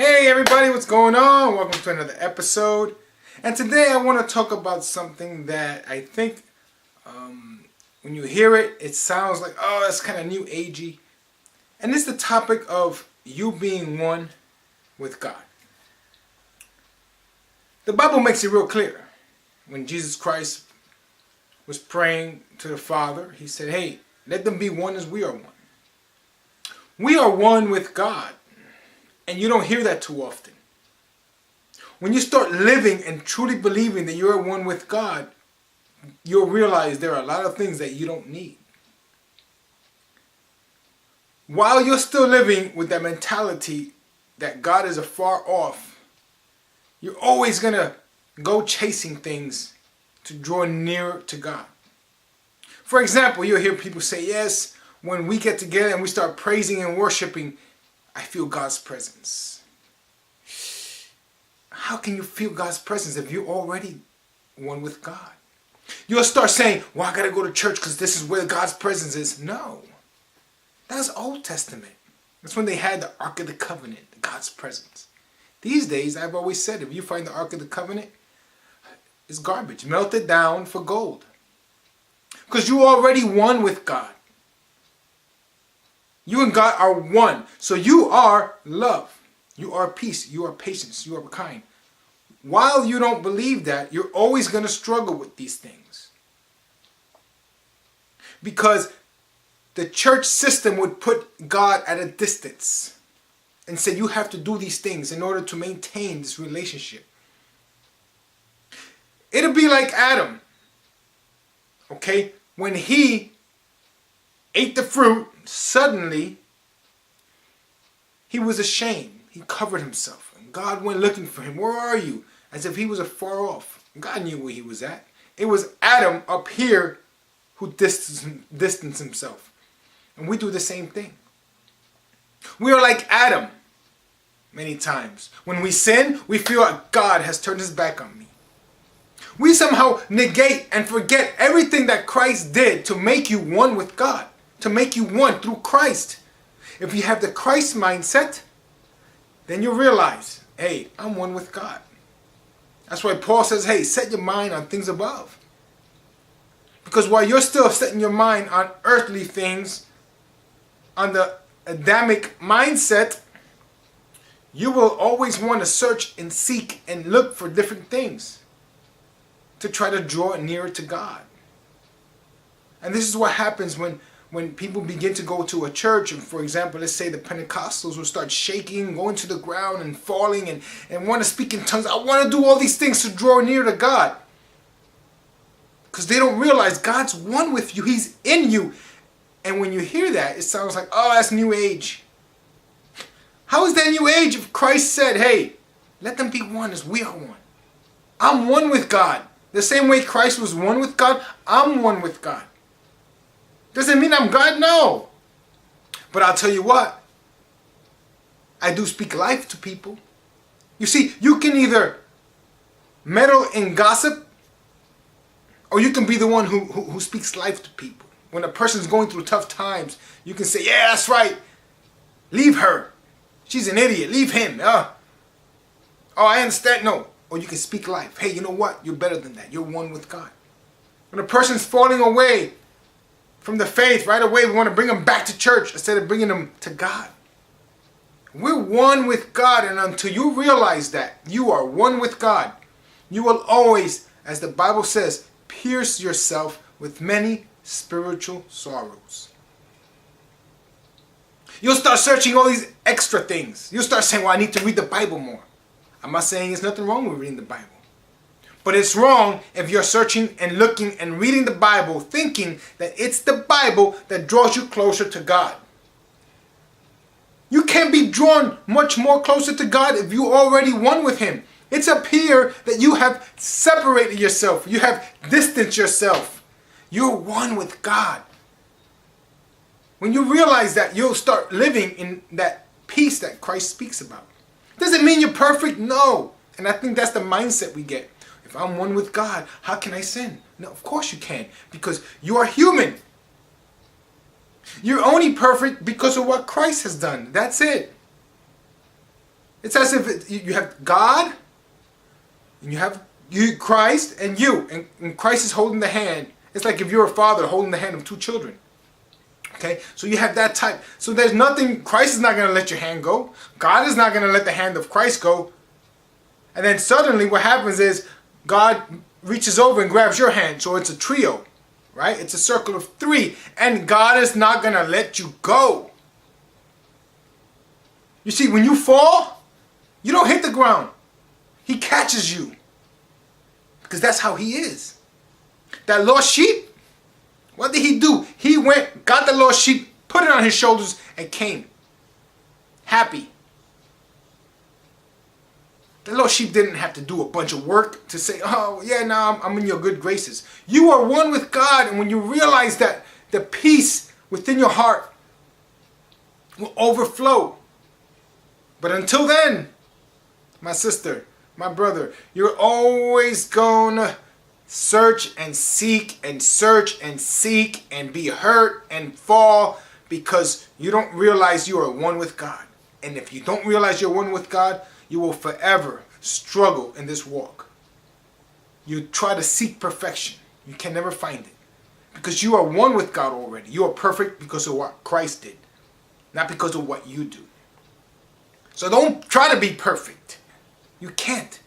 Hey everybody, what's going on? Welcome to another episode. And today I want to talk about something that I think when you hear it, it sounds like, oh, that's kind of new agey. And it's the topic of you being one with God. The Bible makes it real clear. When Jesus Christ was praying to the Father, he said, hey, let them be one as we are one. We are one with God. And you don't hear that too often. When you start living and truly believing that you're one with God, you'll realize there are a lot of things that you don't need. While you're still living with that mentality that God is afar off, you're always going to go chasing things to draw nearer to God. For example, you'll hear people say, yes, when we get together and we start praising and worshiping, I feel God's presence. How can you feel God's presence if you're already one with God? You'll start saying, well, I got to go to church because this is where God's presence is. No. That's Old Testament. That's when they had the Ark of the Covenant, God's presence. These days, I've always said, if you find the Ark of the Covenant, it's garbage. Melt it down for gold. Because you're already one with God. You and God are one. So you are love. You are peace. You are patience. You are kind. While you don't believe that, you're always going to struggle with these things. Because the church system would put God at a distance and say you have to do these things in order to maintain this relationship. It'll be like Adam. Okay? When he ate the fruit, suddenly he was ashamed. He covered himself. And God went looking for him. Where are you? As if he was afar off. God knew where he was at. It was Adam up here who distanced himself. And we do the same thing. We are like Adam many times. When we sin, we feel like God has turned his back on me. We somehow negate and forget everything that Christ did to make you one with God. To make you one through Christ. If you have the Christ mindset, then you realize, hey, I'm one with God. That's why Paul says, hey, set your mind on things above. Because while you're still setting your mind on earthly things, on the Adamic mindset, you will always want to search and seek and look for different things to try to draw nearer to God. And this is what happens when people begin to go to a church, and for example, let's say the Pentecostals will start shaking, going to the ground and falling and want to speak in tongues. I want to do all these things to draw near to God. Because they don't realize God's one with you. He's in you. And when you hear that, it sounds like, oh, that's New Age. How is that New Age if Christ said, hey, let them be one as we are one? I'm one with God. The same way Christ was one with God, I'm one with God. Does it mean I'm God? No. But I'll tell you what. I do speak life to people. You see, you can either meddle in gossip, or you can be the one who speaks life to people. When a person's going through tough times, you can say, yeah, that's right. Leave her. She's an idiot. Leave him. Oh, I understand. No. Or you can speak life. Hey, you know what? You're better than that. You're one with God. When a person's falling away from the faith, right away we want to bring them back to church instead of bringing them to God. We're one with God, and until you realize that you are one with God, you will always, as the Bible says, pierce yourself with many spiritual sorrows. You'll start searching all these extra things. You'll start saying, well, I need to read the Bible more. I'm not saying there's nothing wrong with reading the Bible. But it's wrong if you're searching and looking and reading the Bible thinking that it's the Bible that draws you closer to God. You can't be drawn much more closer to God if you're already one with Him. It's up here that you have separated yourself. You have distanced yourself. You're one with God. When you realize that, you'll start living in that peace that Christ speaks about. Does it mean you're perfect? No. And I think that's the mindset we get. If I'm one with God, how can I sin? No, of course you can. Because you are human. You're only perfect because of what Christ has done. That's it. It's as if you have God, and you have Christ, and you. And Christ is holding the hand. It's like if you're a father holding the hand of two children. Okay? So you have that type. So there's nothing, Christ is not going to let your hand go. God is not going to let the hand of Christ go. And then suddenly what happens is God reaches over and grabs your hand. So it's a trio, right? It's a circle of three. And God is not going to let you go. You see, when you fall, you don't hit the ground. He catches you. Because that's how he is. That lost sheep, what did he do? He went, got the lost sheep, put it on his shoulders, and came. Happy. The lost sheep didn't have to do a bunch of work to say, oh, yeah, now I'm in your good graces. You are one with God, and when you realize that, the peace within your heart will overflow. But until then, my sister, my brother, you're always gonna search and seek and search and seek and be hurt and fall because you don't realize you are one with God. And if you don't realize you're one with God, you will forever struggle in this walk. You try to seek perfection. You can never find it. Because you are one with God already. You are perfect because of what Christ did, not because of what you do. So don't try to be perfect. You can't.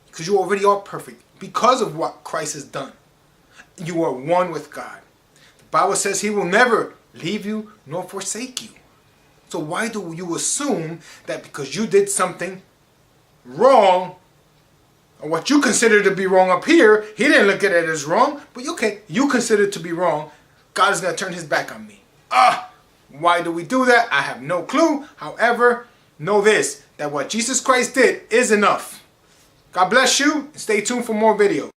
Because you already are perfect. Because of what Christ has done. You are one with God. The Bible says he will never leave you nor forsake you. So why do you assume that because you did something wrong, or what you consider to be wrong up here, he didn't look at it as wrong, but okay, you consider it to be wrong, God is going to turn his back on me. Why do we do that? I have no clue. However, know this, that what Jesus Christ did is enough. God bless you, and stay tuned for more videos.